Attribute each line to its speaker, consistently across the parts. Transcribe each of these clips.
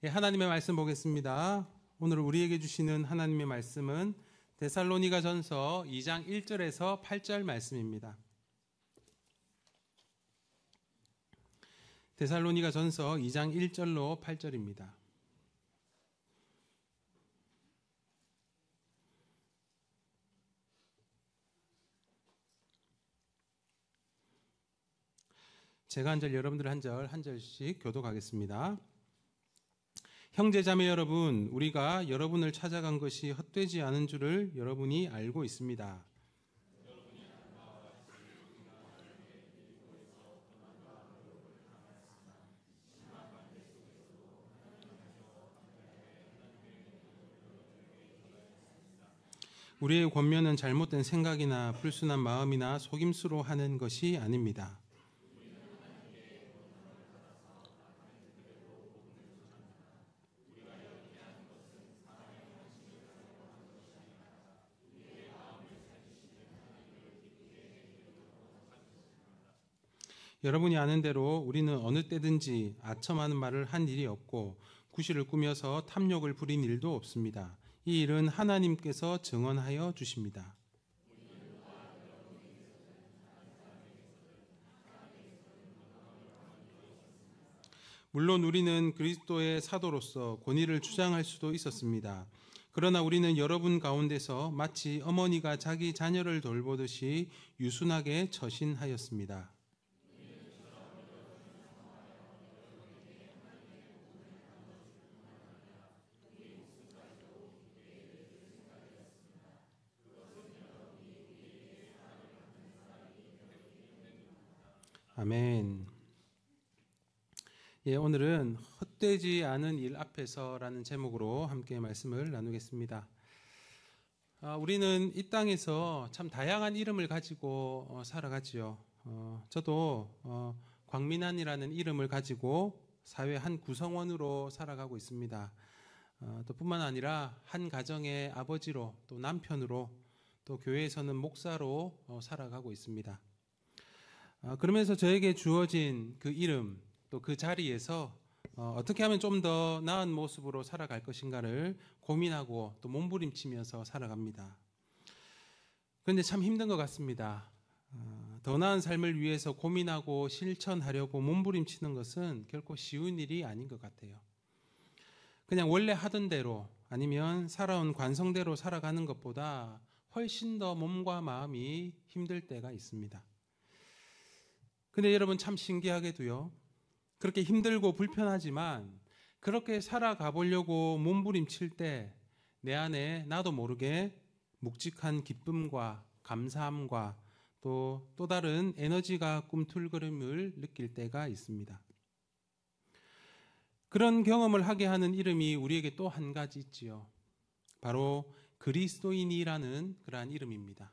Speaker 1: 하나님의 말씀 보겠습니다. 오늘 우리에게 주시는 하나님의 말씀은 데살로니가전서 2장 1절에서 8절 말씀입니다. 데살로니가전서 2장 1절로 8절입니다. 제가 한 절, 여러분들 한 절, 한 절씩 교독하겠습니다. 형제자매 여러분, 우리가 여러분을 찾아간 것이 헛되지 않은 줄을 여러분이 알고 있습니다. 우리의 권면은 잘못된 생각이나 불순한 마음이나 속임수로 하는 것이 아닙니다. 여러분이 아는 대로 우리는 어느 때든지 아첨하는 말을 한 일이 없고 구실을 꾸며서 탐욕을 부린 일도 없습니다. 이 일은 하나님께서 증언하여 주십니다. 물론 우리는 그리스도의 사도로서 권위를 주장할 수도 있었습니다. 그러나 우리는 여러분 가운데서 마치 어머니가 자기 자녀를 돌보듯이 유순하게 처신하였습니다. 아멘. 오늘은 헛되지 않은 일 앞에서라는 제목으로 함께 말씀을 나누겠습니다. 우리는 이 땅에서 참 다양한 이름을 가지고 살아가지요. 저도 광민환이라는 이름을 가지고 사회 한 구성원으로 살아가고 있습니다. 또 뿐만 아니라 한 가정의 아버지로, 또 남편으로, 또 교회에서는 목사로 살아가고 있습니다. 그러면서 저에게 주어진 그 이름, 또 그 자리에서 어떻게 하면 좀 더 나은 모습으로 살아갈 것인가를 고민하고 또 몸부림치면서 살아갑니다. 그런데 참 힘든 것 같습니다. 더 나은 삶을 위해서 고민하고 실천하려고 몸부림치는 것은 결코 쉬운 일이 아닌 것 같아요. 그냥 원래 하던 대로 아니면 살아온 관성대로 살아가는 것보다 훨씬 더 몸과 마음이 힘들 때가 있습니다. 근데 여러분 참 신기하게도요, 그렇게 힘들고 불편하지만 그렇게 살아가 보려고 몸부림칠 때 내 안에 나도 모르게 묵직한 기쁨과 감사함과 또 다른 에너지가 꿈틀거림을 느낄 때가 있습니다. 그런 경험을 하게 하는 이름이 우리에게 또 한 가지 있지요. 바로 그리스도인이라는 그러한 이름입니다.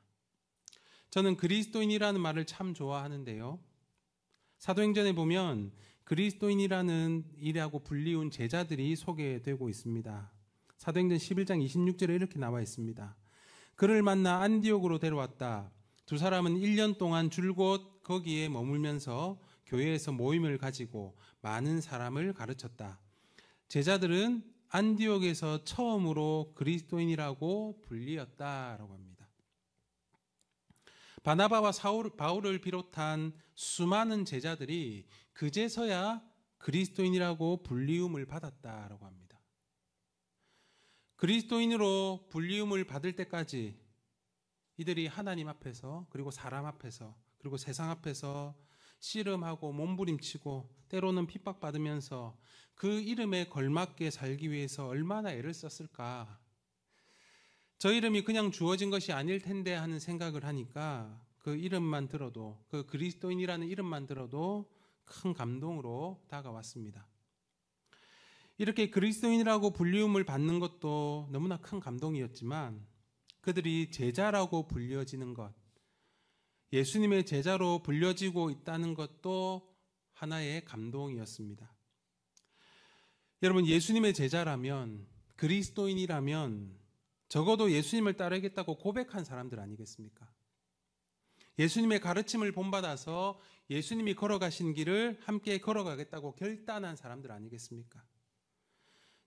Speaker 1: 저는 그리스도인이라는 말을 참 좋아하는데요. 사도행전에 보면 그리스도인이라는 이라고 불리운 제자들이 소개되고 있습니다. 사도행전 11장 26절에 이렇게 나와 있습니다. 그를 만나 안디옥으로 데려왔다. 두 사람은 1년 동안 줄곧 거기에 머물면서 교회에서 모임을 가지고 많은 사람을 가르쳤다. 제자들은 안디옥에서 처음으로 그리스도인이라고 불리었다라고 합니다. 바나바와 바울을 비롯한 수많은 제자들이 그제서야 그리스도인이라고 불리움을 받았다라고 합니다. 그리스도인으로 불리움을 받을 때까지 이들이 하나님 앞에서, 그리고 사람 앞에서, 그리고 세상 앞에서 씨름하고 몸부림치고 때로는 핍박받으면서 그 이름에 걸맞게 살기 위해서 얼마나 애를 썼을까. 저 이름이 그냥 주어진 것이 아닐 텐데 하는 생각을 하니까 그 이름만 들어도, 그 그리스도인이라는 이름만 들어도 큰 감동으로 다가왔습니다. 이렇게 그리스도인이라고 불리움을 받는 것도 너무나 큰 감동이었지만 그들이 제자라고 불려지는 것, 예수님의 제자로 불려지고 있다는 것도 하나의 감동이었습니다. 여러분, 예수님의 제자라면, 그리스도인이라면 적어도 예수님을 따르겠다고 고백한 사람들 아니겠습니까? 예수님의 가르침을 본받아서 예수님이 걸어가신 길을 함께 걸어가겠다고 결단한 사람들 아니겠습니까?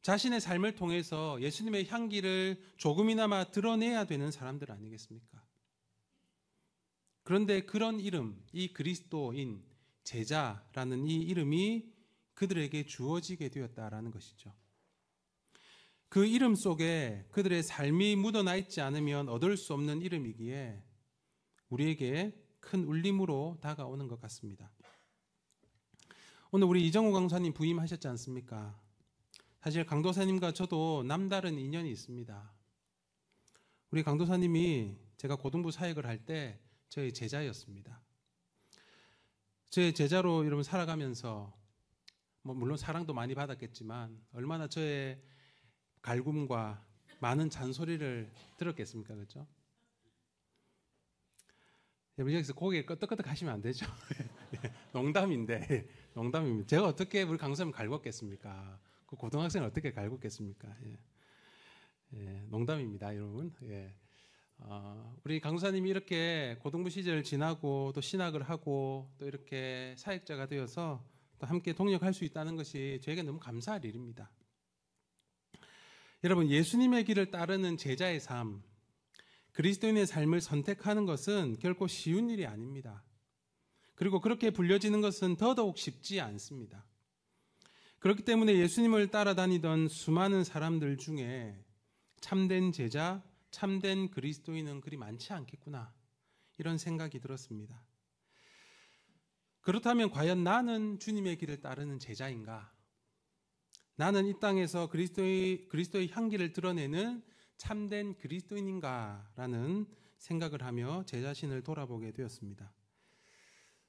Speaker 1: 자신의 삶을 통해서 예수님의 향기를 조금이나마 드러내야 되는 사람들 아니겠습니까? 그런데 그런 이름, 이 그리스도인, 제자라는 이 이름이 그들에게 주어지게 되었다라는 것이죠. 그 이름 속에 그들의 삶이 묻어나 있지 않으면 얻을 수 없는 이름이기에 우리에게 큰 울림으로 다가오는 것 같습니다. 오늘 우리 이정우 강사님 부임하셨지 않습니까? 사실 강도사님과 저도 남다른 인연이 있습니다. 우리 강도사님이 제가 고등부 사역을 할 때 저의 제자였습니다. 저의 제자로 여러분 살아가면서 물론 사랑도 많이 받았겠지만 얼마나 저의 갈굼과 많은 잔소리를 들었겠습니까? 그렇죠? 여러분 여기서 고개 끄덕끄덕 하시면 안 되죠. 농담인데 농담입니다. 제가 어떻게 우리 강사님 갈궜겠습니까? 그 고등학생을 어떻게 갈궜겠습니까? 농담입니다, 여러분. 우리 강사님이 이렇게 고등부 시절을 지나고 또 신학을 하고 또 이렇게 사역자가 되어서 또 함께 동역할 수 있다는 것이 저에게 너무 감사할 일입니다. 여러분, 예수님의 길을 따르는 제자의 삶, 그리스도인의 삶을 선택하는 것은 결코 쉬운 일이 아닙니다. 그리고 그렇게 불려지는 것은 더더욱 쉽지 않습니다. 그렇기 때문에 예수님을 따라다니던 수많은 사람들 중에 참된 제자, 참된 그리스도인은 그리 많지 않겠구나, 이런 생각이 들었습니다. 그렇다면 과연 나는 주님의 길을 따르는 제자인가? 나는 이 땅에서 그리스도의 향기를 드러내는 참된 그리스도인인가라는 생각을 하며 제 자신을 돌아보게 되었습니다.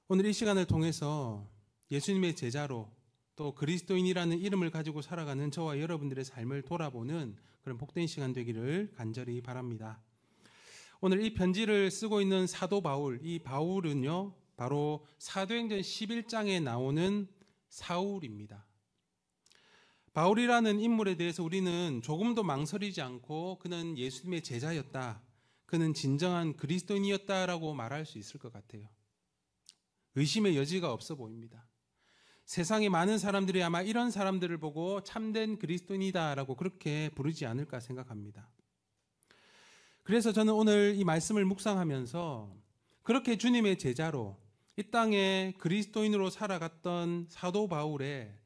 Speaker 1: 오늘 이 시간을 통해서 예수님의 제자로 또 그리스도인이라는 이름을 가지고 살아가는 저와 여러분들의 삶을 돌아보는 그런 복된 시간 되기를 간절히 바랍니다. 오늘 이 편지를 쓰고 있는 사도 바울, 이 바울은요 바로 사도행전 11장에 나오는 사울입니다. 바울이라는 인물에 대해서 우리는 조금도 망설이지 않고 그는 예수님의 제자였다, 그는 진정한 그리스도인이었다라고 말할 수 있을 것 같아요. 의심의 여지가 없어 보입니다. 세상의 많은 사람들이 아마 이런 사람들을 보고 참된 그리스도인이다라고 그렇게 부르지 않을까 생각합니다. 그래서 저는 오늘 이 말씀을 묵상하면서 그렇게 주님의 제자로 이 땅에 그리스도인으로 살아갔던 사도 바울의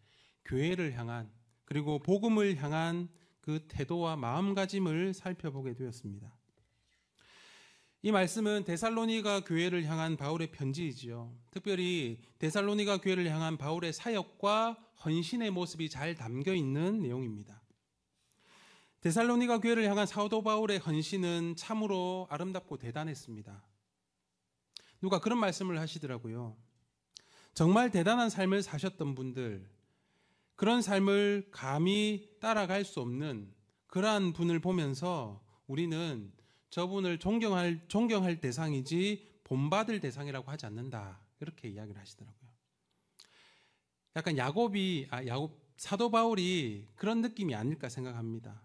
Speaker 1: 교회를 향한, 그리고 복음을 향한 그 태도와 마음가짐을 살펴보게 되었습니다. 이 말씀은 데살로니가 교회를 향한 바울의 편지이지요. 특별히 데살로니가 교회를 향한 바울의 사역과 헌신의 모습이 잘 담겨 있는 내용입니다. 데살로니가 교회를 향한 사도 바울의 헌신은 참으로 아름답고 대단했습니다. 누가 그런 말씀을 하시더라고요. 정말 대단한 삶을 사셨던 분들, 그런 삶을 감히 따라갈 수 없는 그러한 분을 보면서 우리는 저분을 존경할 대상이지 본받을 대상이라고 하지 않는다, 이렇게 이야기를 하시더라고요. 약간 사도 바울이 그런 느낌이 아닐까 생각합니다.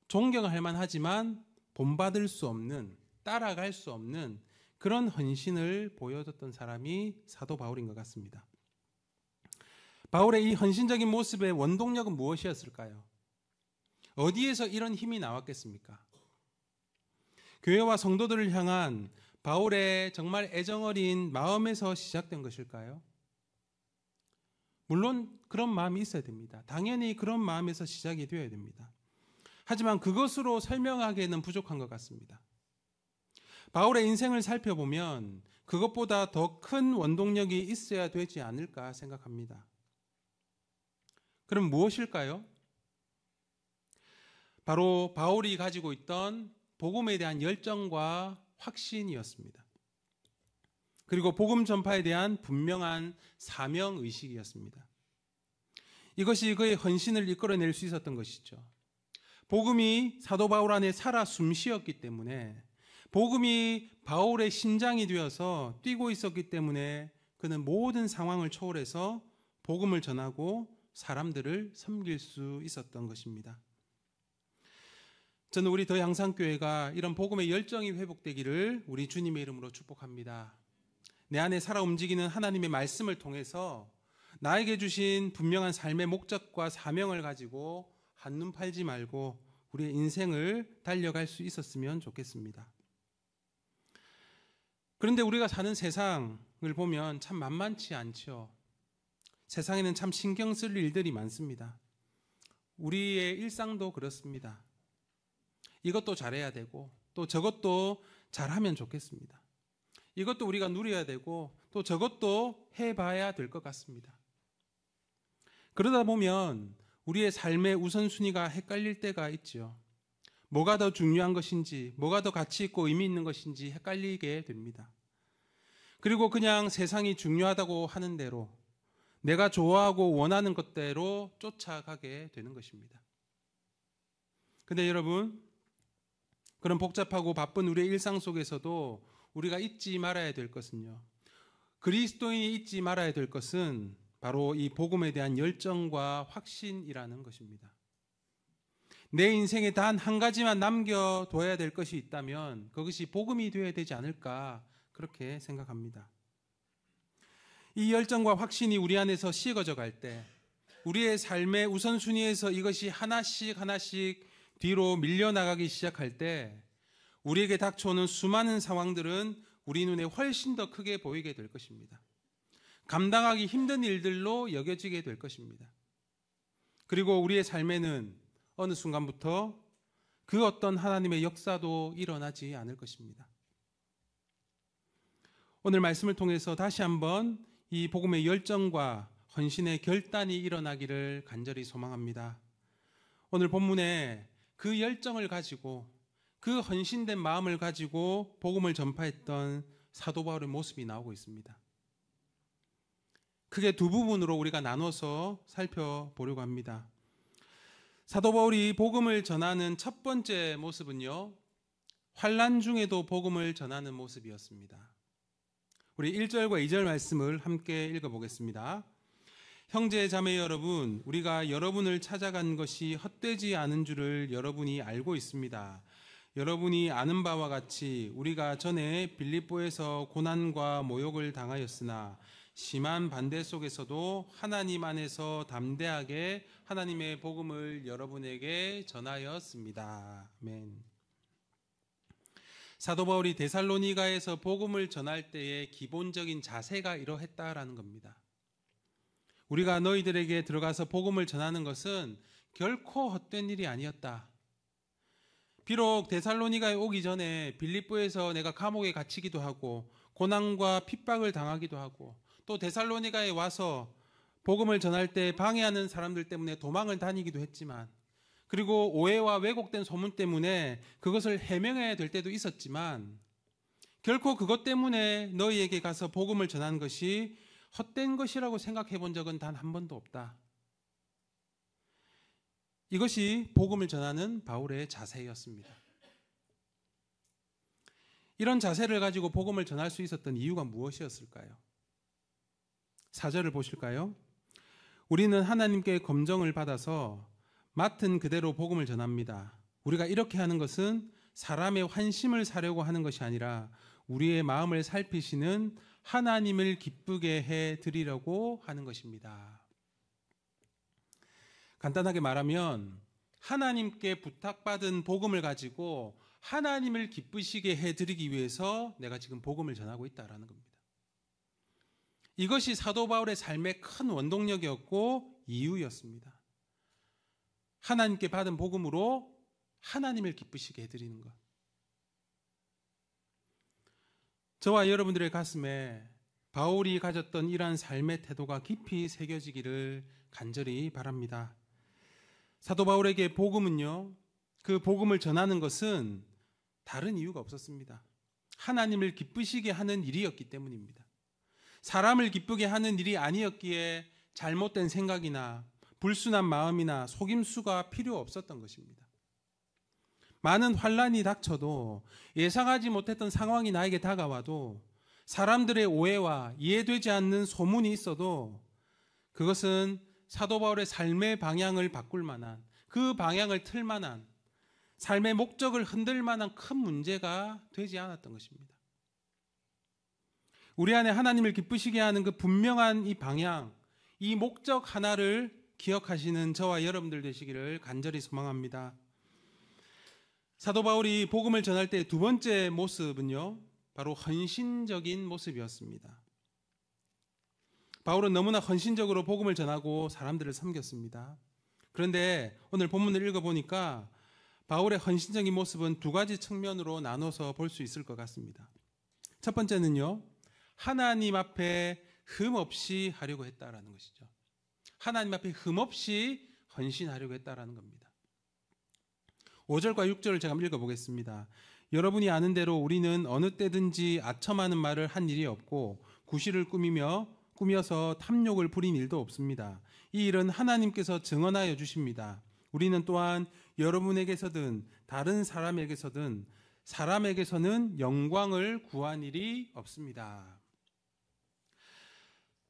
Speaker 1: 존경할 만하지만 본받을 수 없는, 따라갈 수 없는 그런 헌신을 보여줬던 사람이 사도 바울인 것 같습니다. 바울의 이 헌신적인 모습의 원동력은 무엇이었을까요? 어디에서 이런 힘이 나왔겠습니까? 교회와 성도들을 향한 바울의 정말 애정어린 마음에서 시작된 것일까요? 물론 그런 마음이 있어야 됩니다. 당연히 그런 마음에서 시작이 되어야 됩니다. 하지만 그것으로 설명하기에는 부족한 것 같습니다. 바울의 인생을 살펴보면 그것보다 더 큰 원동력이 있어야 되지 않을까 생각합니다. 그럼 무엇일까요? 바로 바울이 가지고 있던 복음에 대한 열정과 확신이었습니다. 그리고 복음 전파에 대한 분명한 사명의식이었습니다. 이것이 그의 헌신을 이끌어낼 수 있었던 것이죠. 복음이 사도 바울 안에 살아 숨쉬었기 때문에, 복음이 바울의 심장이 되어서 뛰고 있었기 때문에 그는 모든 상황을 초월해서 복음을 전하고 사람들을 섬길 수 있었던 것입니다. 저는 우리 더 양산교회가 이런 복음의 열정이 회복되기를 우리 주님의 이름으로 축복합니다. 내 안에 살아 움직이는 하나님의 말씀을 통해서 나에게 주신 분명한 삶의 목적과 사명을 가지고 한눈 팔지 말고 우리의 인생을 달려갈 수 있었으면 좋겠습니다. 그런데 우리가 사는 세상을 보면 참 만만치 않죠. 세상에는 참 신경 쓸 일들이 많습니다. 우리의 일상도 그렇습니다. 이것도 잘해야 되고 또 저것도 잘하면 좋겠습니다. 이것도 우리가 누려야 되고 또 저것도 해봐야 될 것 같습니다. 그러다 보면 우리의 삶의 우선순위가 헷갈릴 때가 있죠. 뭐가 더 중요한 것인지, 뭐가 더 가치 있고 의미 있는 것인지 헷갈리게 됩니다. 그리고 그냥 세상이 중요하다고 하는 대로 내가 좋아하고 원하는 것대로 쫓아가게 되는 것입니다. 근데 여러분, 그런 복잡하고 바쁜 우리의 일상 속에서도 우리가 잊지 말아야 될 것은요, 그리스도인이 잊지 말아야 될 것은 바로 이 복음에 대한 열정과 확신이라는 것입니다. 내 인생에 단 한 가지만 남겨둬야 될 것이 있다면 그것이 복음이 되어야 되지 않을까, 그렇게 생각합니다. 이 열정과 확신이 우리 안에서 식어져 갈 때, 우리의 삶의 우선순위에서 이것이 하나씩 하나씩 뒤로 밀려나가기 시작할 때 우리에게 닥쳐오는 수많은 상황들은 우리 눈에 훨씬 더 크게 보이게 될 것입니다. 감당하기 힘든 일들로 여겨지게 될 것입니다. 그리고 우리의 삶에는 어느 순간부터 그 어떤 하나님의 역사도 일어나지 않을 것입니다. 오늘 말씀을 통해서 다시 한번 이 복음의 열정과 헌신의 결단이 일어나기를 간절히 소망합니다. 오늘 본문에 그 열정을 가지고 그 헌신된 마음을 가지고 복음을 전파했던 사도 바울의 모습이 나오고 있습니다. 크게 두 부분으로 우리가 나눠서 살펴보려고 합니다. 사도 바울이 복음을 전하는 첫 번째 모습은요, 환난 중에도 복음을 전하는 모습이었습니다. 우리 1절과 2절 말씀을 함께 읽어보겠습니다. 형제 자매 여러분, 우리가 여러분을 찾아간 것이 헛되지 않은 줄을 여러분이 알고 있습니다. 여러분이 아는 바와 같이 우리가 전에 빌립보에서 고난과 모욕을 당하였으나 심한 반대 속에서도 하나님 안에서 담대하게 하나님의 복음을 여러분에게 전하였습니다. 아멘. 사도 바울이 데살로니가에서 복음을 전할 때의 기본적인 자세가 이러했다라는 겁니다. 우리가 너희들에게 들어가서 복음을 전하는 것은 결코 헛된 일이 아니었다. 비록 데살로니가에 오기 전에 빌립보에서 내가 감옥에 갇히기도 하고 고난과 핍박을 당하기도 하고 또 데살로니가에 와서 복음을 전할 때 방해하는 사람들 때문에 도망을 다니기도 했지만, 그리고 오해와 왜곡된 소문 때문에 그것을 해명해야 될 때도 있었지만, 결코 그것 때문에 너희에게 가서 복음을 전하는 것이 헛된 것이라고 생각해 본 적은 단 한 번도 없다. 이것이 복음을 전하는 바울의 자세였습니다. 이런 자세를 가지고 복음을 전할 수 있었던 이유가 무엇이었을까요? 4절을 보실까요? 우리는 하나님께 검정을 받아서 맡은 그대로 복음을 전합니다. 우리가 이렇게 하는 것은 사람의 환심을 사려고 하는 것이 아니라 우리의 마음을 살피시는 하나님을 기쁘게 해드리려고 하는 것입니다. 간단하게 말하면 하나님께 부탁받은 복음을 가지고 하나님을 기쁘시게 해드리기 위해서 내가 지금 복음을 전하고 있다는 겁니다. 이것이 사도 바울의 삶의 큰 원동력이었고 이유였습니다. 하나님께 받은 복음으로 하나님을 기쁘시게 해드리는 것. 저와 여러분들의 가슴에 바울이 가졌던 이러한 삶의 태도가 깊이 새겨지기를 간절히 바랍니다. 사도 바울에게 복음은요, 그 복음을 전하는 것은 다른 이유가 없었습니다. 하나님을 기쁘시게 하는 일이었기 때문입니다. 사람을 기쁘게 하는 일이 아니었기에 잘못된 생각이나 불순한 마음이나 속임수가 필요 없었던 것입니다. 많은 환난이 닥쳐도 예상하지 못했던 상황이 나에게 다가와도 사람들의 오해와 이해되지 않는 소문이 있어도 그것은 사도 바울의 삶의 방향을 바꿀 만한, 그 방향을 틀 만한, 삶의 목적을 흔들 만한 큰 문제가 되지 않았던 것입니다. 우리 안에 하나님을 기쁘시게 하는 그 분명한 이 방향, 이 목적 하나를 기억하시는 저와 여러분들 되시기를 간절히 소망합니다. 사도 바울이 복음을 전할 때 두 번째 모습은요, 바로 헌신적인 모습이었습니다. 바울은 너무나 헌신적으로 복음을 전하고 사람들을 섬겼습니다. 그런데 오늘 본문을 읽어보니까 바울의 헌신적인 모습은 두 가지 측면으로 나눠서 볼 수 있을 것 같습니다. 첫 번째는요, 하나님 앞에 흠없이 하려고 했다라는 것이죠. 하나님 앞에 흠없이 헌신하려고 했다라는 겁니다. 5절과 6절을 제가 한번 읽어보겠습니다. 여러분이 아는 대로 우리는 어느 때든지 아첨하는 말을 한 일이 없고 구실을 꾸며서 탐욕을 부린 일도 없습니다. 이 일은 하나님께서 증언하여 주십니다. 우리는 또한 여러분에게서든 다른 사람에게서는 영광을 구한 일이 없습니다.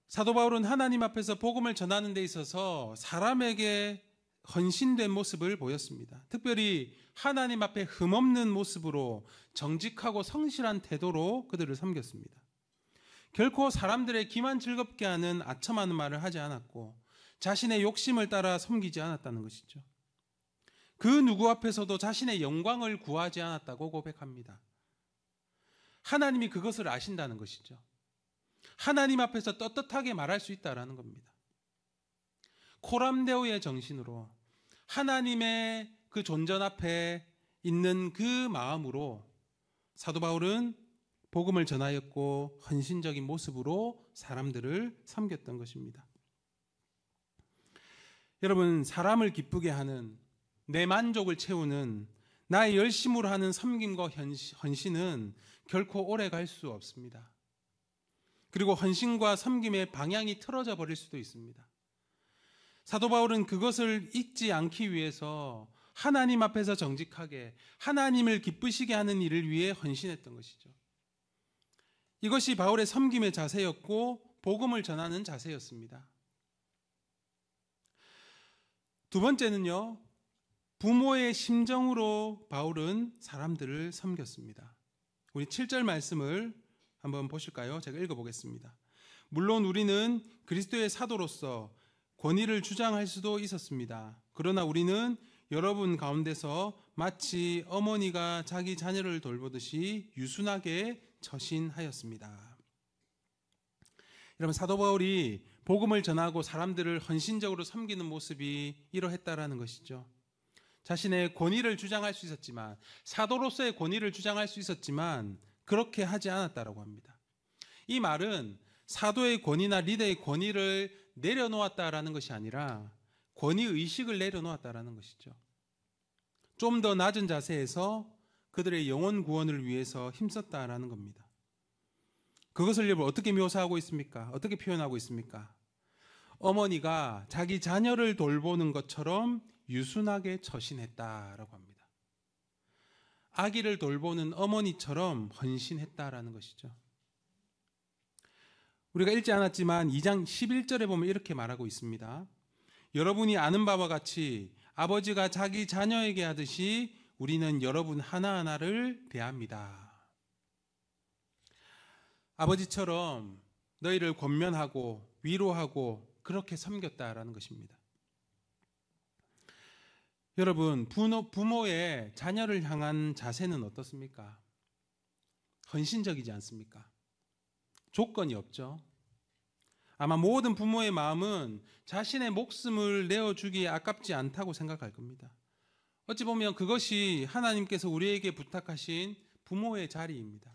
Speaker 1: 사도 바울은 하나님 앞에서 복음을 전하는 데 있어서 사람에게 헌신된 모습을 보였습니다. 특별히 하나님 앞에 흠없는 모습으로 정직하고 성실한 태도로 그들을 섬겼습니다. 결코 사람들의 기만 즐겁게 하는 아첨하는 말을 하지 않았고 자신의 욕심을 따라 섬기지 않았다는 것이죠. 그 누구 앞에서도 자신의 영광을 구하지 않았다고 고백합니다. 하나님이 그것을 아신다는 것이죠. 하나님 앞에서 떳떳하게 말할 수 있다라는 겁니다. 코람데오의 정신으로 하나님의 그 존전 앞에 있는 그 마음으로 사도 바울은 복음을 전하였고 헌신적인 모습으로 사람들을 섬겼던 것입니다. 여러분, 사람을 기쁘게 하는, 내 만족을 채우는, 나의 열심으로 하는 섬김과 헌신은 결코 오래 갈 수 없습니다. 그리고 헌신과 섬김의 방향이 틀어져 버릴 수도 있습니다. 사도 바울은 그것을 잊지 않기 위해서 하나님 앞에서 정직하게 하나님을 기쁘시게 하는 일을 위해 헌신했던 것이죠. 이것이 바울의 섬김의 자세였고 복음을 전하는 자세였습니다. 두 번째는요, 부모의 심정으로 바울은 사람들을 섬겼습니다. 우리 7절 말씀을 한번 보실까요? 제가 읽어보겠습니다. 물론 우리는 그리스도의 사도로서 권위를 주장할 수도 있었습니다. 그러나 우리는 여러분 가운데서 마치 어머니가 자기 자녀를 돌보듯이 유순하게 처신하였습니다. 여러분, 사도 바울이 복음을 전하고 사람들을 헌신적으로 섬기는 모습이 이러했다라는 것이죠. 자신의 권위를 주장할 수 있었지만, 사도로서의 권위를 주장할 수 있었지만 그렇게 하지 않았다라고 합니다. 이 말은 사도의 권위나 리더의 권위를 내려놓았다라는 것이 아니라 권위의식을 내려놓았다라는 것이죠. 좀 더 낮은 자세에서 그들의 영혼 구원을 위해서 힘썼다라는 겁니다. 그것을 여러분 어떻게 묘사하고 있습니까? 어떻게 표현하고 있습니까? 어머니가 자기 자녀를 돌보는 것처럼 유순하게 처신했다라고 합니다. 아기를 돌보는 어머니처럼 헌신했다라는 것이죠. 우리가 읽지 않았지만 2장 11절에 보면 이렇게 말하고 있습니다. 여러분이 아는 바와 같이 아버지가 자기 자녀에게 하듯이 우리는 여러분 하나하나를 대합니다. 아버지처럼 너희를 권면하고 위로하고 그렇게 섬겼다라는 것입니다. 여러분, 부모의 자녀를 향한 자세는 어떻습니까? 헌신적이지 않습니까? 조건이 없죠. 아마 모든 부모의 마음은 자신의 목숨을 내어주기에 아깝지 않다고 생각할 겁니다. 어찌 보면 그것이 하나님께서 우리에게 부탁하신 부모의 자리입니다.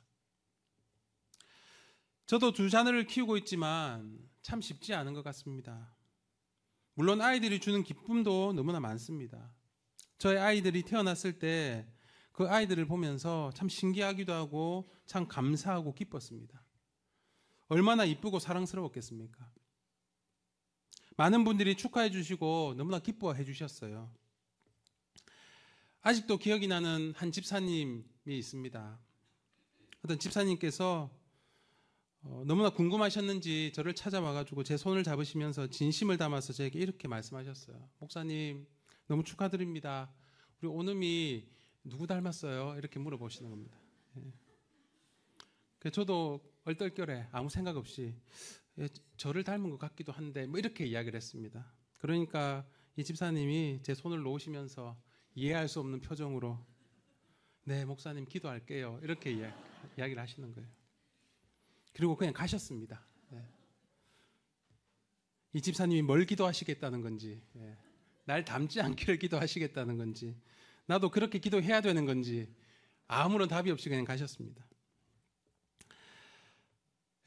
Speaker 1: 저도 두 자녀를 키우고 있지만 참 쉽지 않은 것 같습니다. 물론 아이들이 주는 기쁨도 너무나 많습니다. 저의 아이들이 태어났을 때 그 아이들을 보면서 참 신기하기도 하고 참 감사하고 기뻤습니다. 얼마나 이쁘고 사랑스러웠겠습니까? 많은 분들이 축하해 주시고 너무나 기뻐해 주셨어요. 아직도 기억이 나는 한 집사님이 있습니다. 어떤 집사님께서 너무나 궁금하셨는지 저를 찾아와가지고 제 손을 잡으시면서 진심을 담아서 저에게 이렇게 말씀하셨어요. 목사님, 너무 축하드립니다. 우리 오놈이 누구 닮았어요? 이렇게 물어보시는 겁니다. 저도 얼떨결에 아무 생각 없이 저를 닮은 것 같기도 한데 뭐 이렇게 이야기를 했습니다. 그러니까 이 집사님이 제 손을 놓으시면서 이해할 수 없는 표정으로 네, 목사님 기도할게요. 이렇게 이야기를 하시는 거예요. 그리고 그냥 가셨습니다. 네. 이 집사님이 뭘 기도하시겠다는 건지, 날 닮지 않기를 기도하시겠다는 건지, 나도 그렇게 기도해야 되는 건지 아무런 답이 없이 그냥 가셨습니다.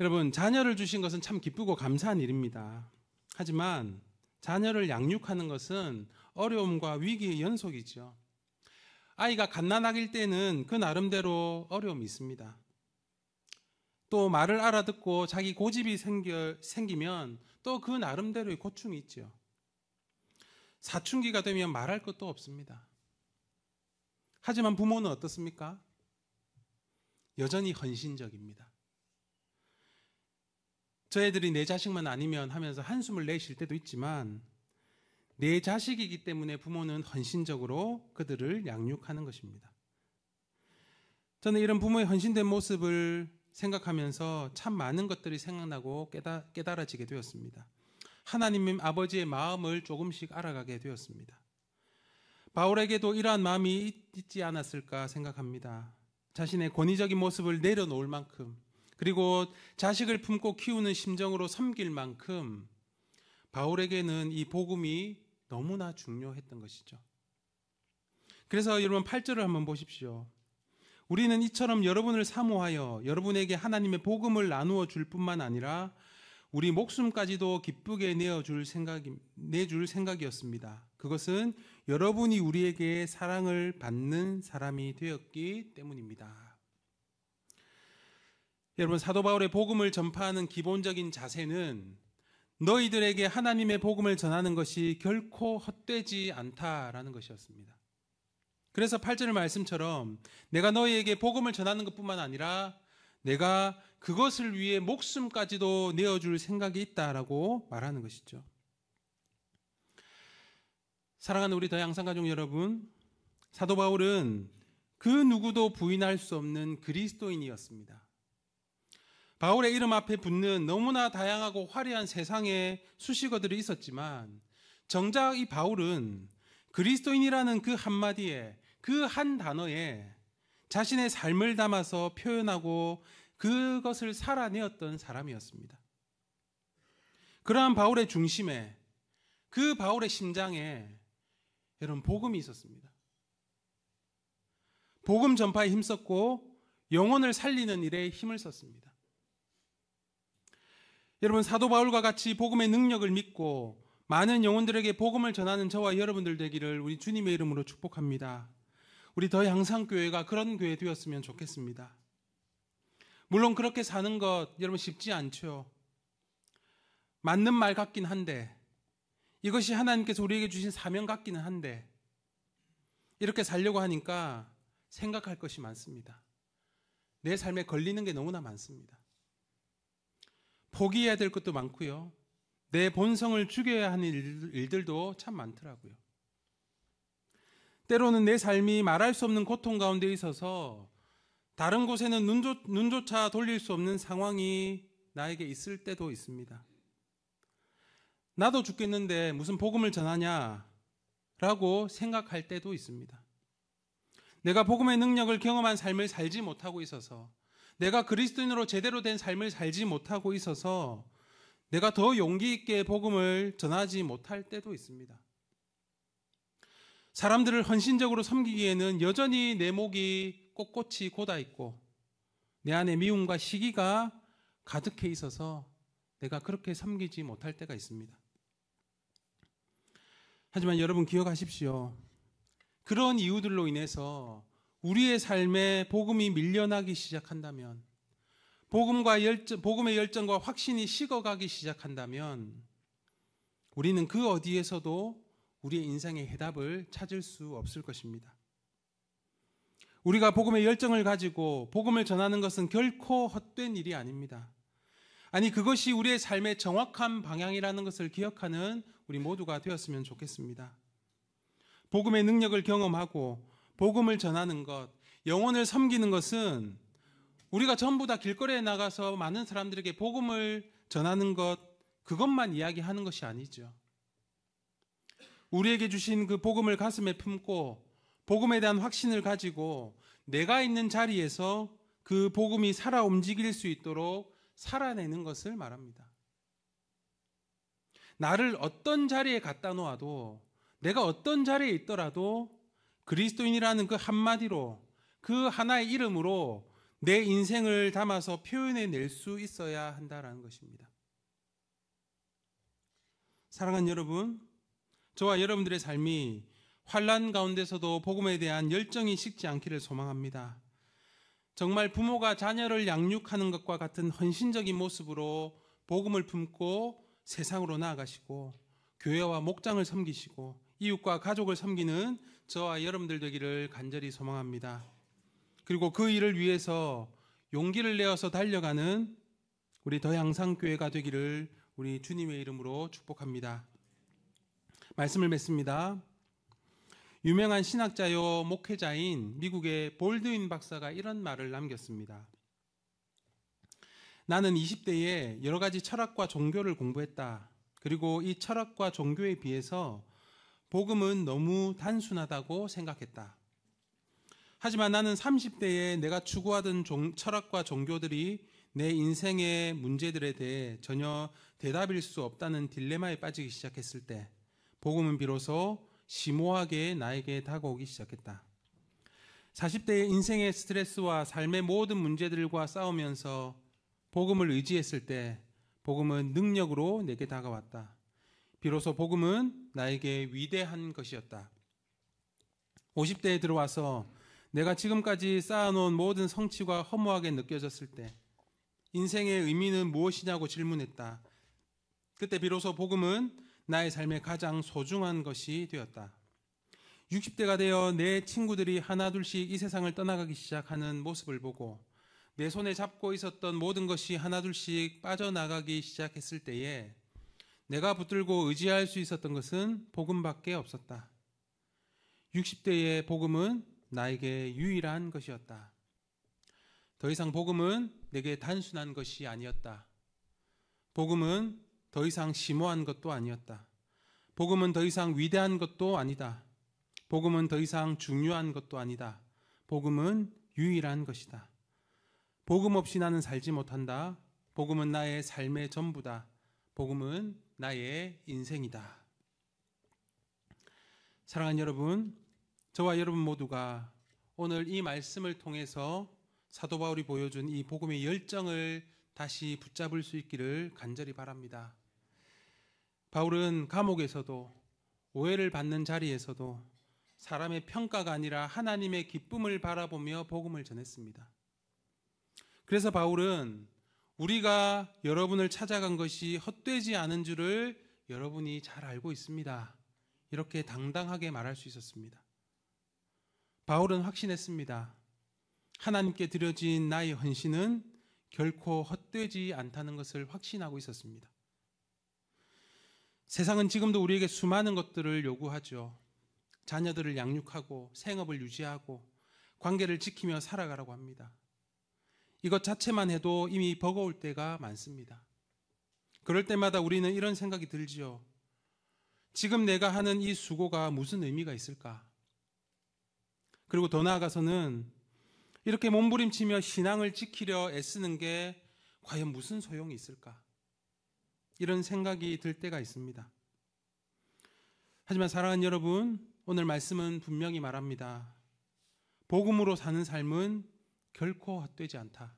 Speaker 1: 여러분, 자녀를 주신 것은 참 기쁘고 감사한 일입니다. 하지만 자녀를 양육하는 것은 어려움과 위기의 연속이죠. 아이가 갓난아기일 때는 그 나름대로 어려움이 있습니다. 또 말을 알아듣고 자기 고집이 생기면 또 그 나름대로의 고충이 있죠. 사춘기가 되면 말할 것도 없습니다. 하지만 부모는 어떻습니까? 여전히 헌신적입니다. 저 애들이 내 자식만 아니면 하면서 한숨을 내쉴 때도 있지만 내 자식이기 때문에 부모는 헌신적으로 그들을 양육하는 것입니다. 저는 이런 부모의 헌신된 모습을 생각하면서 참 많은 것들이 생각나고 깨달아지게 되었습니다. 하나님 아버지의 마음을 조금씩 알아가게 되었습니다. 바울에게도 이러한 마음이 있지 않았을까 생각합니다. 자신의 권위적인 모습을 내려놓을 만큼, 그리고 자식을 품고 키우는 심정으로 섬길 만큼 바울에게는 이 복음이 너무나 중요했던 것이죠. 그래서 여러분 8절을 한번 보십시오. 우리는 이처럼 여러분을 사모하여 여러분에게 하나님의 복음을 나누어 줄 뿐만 아니라 우리 목숨까지도 기쁘게 내줄 생각이었습니다. 그것은 여러분이 우리에게 사랑을 받는 사람이 되었기 때문입니다. 여러분, 사도 바울의 복음을 전파하는 기본적인 자세는 너희들에게 하나님의 복음을 전하는 것이 결코 헛되지 않다라는 것이었습니다. 그래서 8절 말씀처럼 내가 너희에게 복음을 전하는 것뿐만 아니라 내가 그것을 위해 목숨까지도 내어줄 생각이 있다라고 말하는 것이죠. 사랑하는 우리 더양상가족 여러분, 사도 바울은 그 누구도 부인할 수 없는 그리스도인이었습니다. 바울의 이름 앞에 붙는 너무나 다양하고 화려한 세상의 수식어들이 있었지만 정작 이 바울은 그리스도인이라는 그 한마디에, 그 한 단어에 자신의 삶을 담아서 표현하고 그것을 살아내었던 사람이었습니다. 그러한 바울의 중심에, 그 바울의 심장에 여러분 복음이 있었습니다. 복음 전파에 힘썼고 영혼을 살리는 일에 힘을 썼습니다. 여러분, 사도 바울과 같이 복음의 능력을 믿고 많은 영혼들에게 복음을 전하는 저와 여러분들 되기를 우리 주님의 이름으로 축복합니다. 우리 더양상교회가 그런 교회 되었으면 좋겠습니다. 물론 그렇게 사는 것 여러분 쉽지 않죠. 맞는 말 같긴 한데, 이것이 하나님께서 우리에게 주신 사명 같기는 한데, 이렇게 살려고 하니까 생각할 것이 많습니다. 내 삶에 걸리는 게 너무나 많습니다. 포기해야 될 것도 많고요. 내 본성을 죽여야 하는 일들도 참 많더라고요. 때로는 내 삶이 말할 수 없는 고통 가운데 있어서 다른 곳에는 눈조차 돌릴 수 없는 상황이 나에게 있을 때도 있습니다. 나도 죽겠는데 무슨 복음을 전하냐 라고 생각할 때도 있습니다. 내가 복음의 능력을 경험한 삶을 살지 못하고 있어서, 내가 그리스도인으로 제대로 된 삶을 살지 못하고 있어서 내가 더 용기 있게 복음을 전하지 못할 때도 있습니다. 사람들을 헌신적으로 섬기기에는 여전히 내 목이 꼿꼿이 곧아있고 내 안에 미움과 시기가 가득해 있어서 내가 그렇게 섬기지 못할 때가 있습니다. 하지만 여러분 기억하십시오. 그런 이유들로 인해서 우리의 삶에 복음이 밀려나기 시작한다면, 복음의 열정과 확신이 식어가기 시작한다면 우리는 그 어디에서도 우리의 인생의 해답을 찾을 수 없을 것입니다. 우리가 복음의 열정을 가지고 복음을 전하는 것은 결코 헛된 일이 아닙니다. 아니, 그것이 우리의 삶의 정확한 방향이라는 것을 기억하는 우리 모두가 되었으면 좋겠습니다. 복음의 능력을 경험하고 복음을 전하는 것, 영혼을 섬기는 것은 우리가 전부 다 길거리에 나가서 많은 사람들에게 복음을 전하는 것, 그것만 이야기하는 것이 아니죠. 우리에게 주신 그 복음을 가슴에 품고 복음에 대한 확신을 가지고 내가 있는 자리에서 그 복음이 살아 움직일 수 있도록 살아내는 것을 말합니다. 나를 어떤 자리에 갖다 놓아도, 내가 어떤 자리에 있더라도 그리스도인이라는 그 한마디로, 그 하나의 이름으로 내 인생을 담아서 표현해 낼 수 있어야 한다는 것입니다. 사랑하는 여러분, 저와 여러분들의 삶이 환난 가운데서도 복음에 대한 열정이 식지 않기를 소망합니다. 정말 부모가 자녀를 양육하는 것과 같은 헌신적인 모습으로 복음을 품고 세상으로 나아가시고 교회와 목장을 섬기시고 이웃과 가족을 섬기는 저와 여러분들 되기를 간절히 소망합니다. 그리고 그 일을 위해서 용기를 내어서 달려가는 우리 더향상교회가 되기를 우리 주님의 이름으로 축복합니다. 말씀을 맺습니다. 유명한 신학자요 목회자인 미국의 볼드윈 박사가 이런 말을 남겼습니다. 나는 20대에 여러 가지 철학과 종교를 공부했다. 그리고 이 철학과 종교에 비해서 복음은 너무 단순하다고 생각했다. 하지만 나는 30대에 내가 추구하던 철학과 종교들이 내 인생의 문제들에 대해 전혀 대답일 수 없다는 딜레마에 빠지기 시작했을 때 복음은 비로소 심오하게 나에게 다가오기 시작했다. 40대의 인생의 스트레스와 삶의 모든 문제들과 싸우면서 복음을 의지했을 때 복음은 능력으로 내게 다가왔다. 비로소 복음은 나에게 위대한 것이었다. 50대에 들어와서 내가 지금까지 쌓아놓은 모든 성취가 허무하게 느껴졌을 때 인생의 의미는 무엇이냐고 질문했다. 그때 비로소 복음은 나의 삶의 가장 소중한 것이 되었다. 60대가 되어 내 친구들이 하나둘씩 이 세상을 떠나가기 시작하는 모습을 보고 내 손에 잡고 있었던 모든 것이 하나둘씩 빠져나가기 시작했을 때에 내가 붙들고 의지할 수 있었던 것은 복음밖에 없었다. 60대의 복음은 나에게 유일한 것이었다. 더 이상 복음은 내게 단순한 것이 아니었다. 복음은 더 이상 심오한 것도 아니었다. 복음은 더 이상 위대한 것도 아니다. 복음은 더 이상 중요한 것도 아니다. 복음은 유일한 것이다. 복음 없이 나는 살지 못한다. 복음은 나의 삶의 전부다. 복음은 나의 인생이다. 사랑하는 여러분, 저와 여러분 모두가 오늘 이 말씀을 통해서 사도 바울이 보여준 이 복음의 열정을 다시 붙잡을 수 있기를 간절히 바랍니다. 바울은 감옥에서도 오해를 받는 자리에서도 사람의 평가가 아니라 하나님의 기쁨을 바라보며 복음을 전했습니다. 그래서 바울은 우리가 여러분을 찾아간 것이 헛되지 않은 줄을 여러분이 잘 알고 있습니다. 이렇게 당당하게 말할 수 있었습니다. 바울은 확신했습니다. 하나님께 드려진 나의 헌신은 결코 헛되지 않다는 것을 확신하고 있었습니다. 세상은 지금도 우리에게 수많은 것들을 요구하죠. 자녀들을 양육하고 생업을 유지하고 관계를 지키며 살아가라고 합니다. 이것 자체만 해도 이미 버거울 때가 많습니다. 그럴 때마다 우리는 이런 생각이 들지요. 지금 내가 하는 이 수고가 무슨 의미가 있을까? 그리고 더 나아가서는 이렇게 몸부림치며 신앙을 지키려 애쓰는 게 과연 무슨 소용이 있을까? 이런 생각이 들 때가 있습니다. 하지만 사랑하는 여러분, 오늘 말씀은 분명히 말합니다. 복음으로 사는 삶은 결코 헛되지 않다.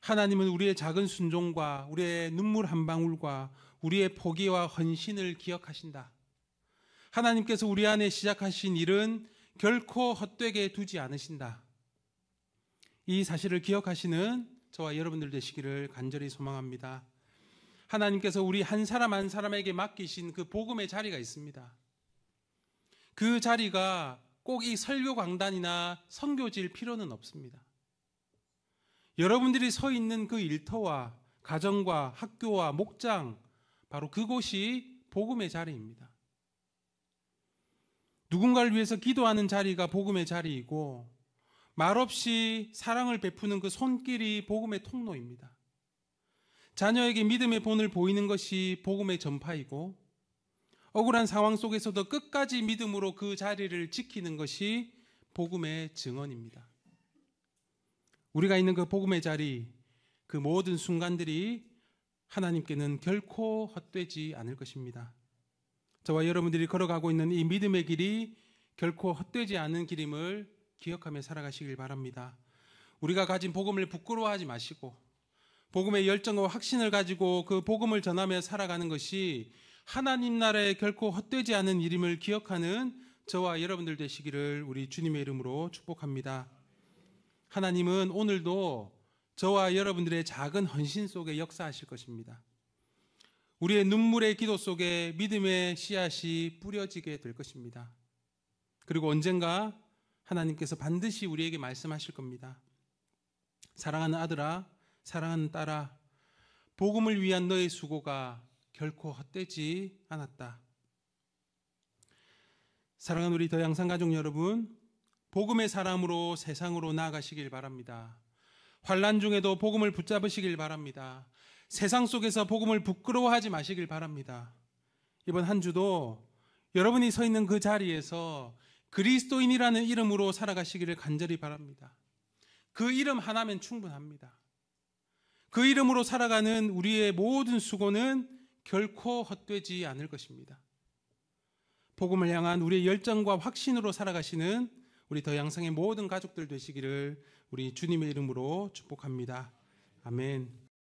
Speaker 1: 하나님은 우리의 작은 순종과 우리의 눈물 한 방울과 우리의 포기와 헌신을 기억하신다. 하나님께서 우리 안에 시작하신 일은 결코 헛되게 두지 않으신다. 이 사실을 기억하시는 저와 여러분들 되시기를 간절히 소망합니다. 하나님께서 우리 한 사람 한 사람에게 맡기신 그 복음의 자리가 있습니다. 그 자리가 꼭 이 설교 강단이나 선교지일 필요는 없습니다. 여러분들이 서 있는 그 일터와 가정과 학교와 목장, 바로 그곳이 복음의 자리입니다. 누군가를 위해서 기도하는 자리가 복음의 자리이고 말없이 사랑을 베푸는 그 손길이 복음의 통로입니다. 자녀에게 믿음의 본을 보이는 것이 복음의 전파이고 억울한 상황 속에서도 끝까지 믿음으로 그 자리를 지키는 것이 복음의 증언입니다. 우리가 있는 그 복음의 자리, 그 모든 순간들이 하나님께는 결코 헛되지 않을 것입니다. 저와 여러분들이 걸어가고 있는 이 믿음의 길이 결코 헛되지 않은 길임을 기억하며 살아가시길 바랍니다. 우리가 가진 복음을 부끄러워하지 마시고 복음의 열정과 확신을 가지고 그 복음을 전하며 살아가는 것이 하나님 나라에 결코 헛되지 않은 일임을 기억하는 저와 여러분들 되시기를 우리 주님의 이름으로 축복합니다. 하나님은 오늘도 저와 여러분들의 작은 헌신 속에 역사하실 것입니다. 우리의 눈물의 기도 속에 믿음의 씨앗이 뿌려지게 될 것입니다. 그리고 언젠가 하나님께서 반드시 우리에게 말씀하실 겁니다. 사랑하는 아들아, 사랑하는 딸아, 복음을 위한 너의 수고가 결코 헛되지 않았다. 사랑하는 우리 더 양산 가족 여러분, 복음의 사람으로 세상으로 나아가시길 바랍니다. 환난 중에도 복음을 붙잡으시길 바랍니다. 세상 속에서 복음을 부끄러워하지 마시길 바랍니다. 이번 한 주도 여러분이 서 있는 그 자리에서 그리스도인이라는 이름으로 살아가시기를 간절히 바랍니다. 그 이름 하나면 충분합니다. 그 이름으로 살아가는 우리의 모든 수고는 결코 헛되지 않을 것입니다. 복음을 향한 우리의 열정과 확신으로 살아가시는 우리 더 양상의 모든 가족들 되시기를 우리 주님의 이름으로 축복합니다. 아멘.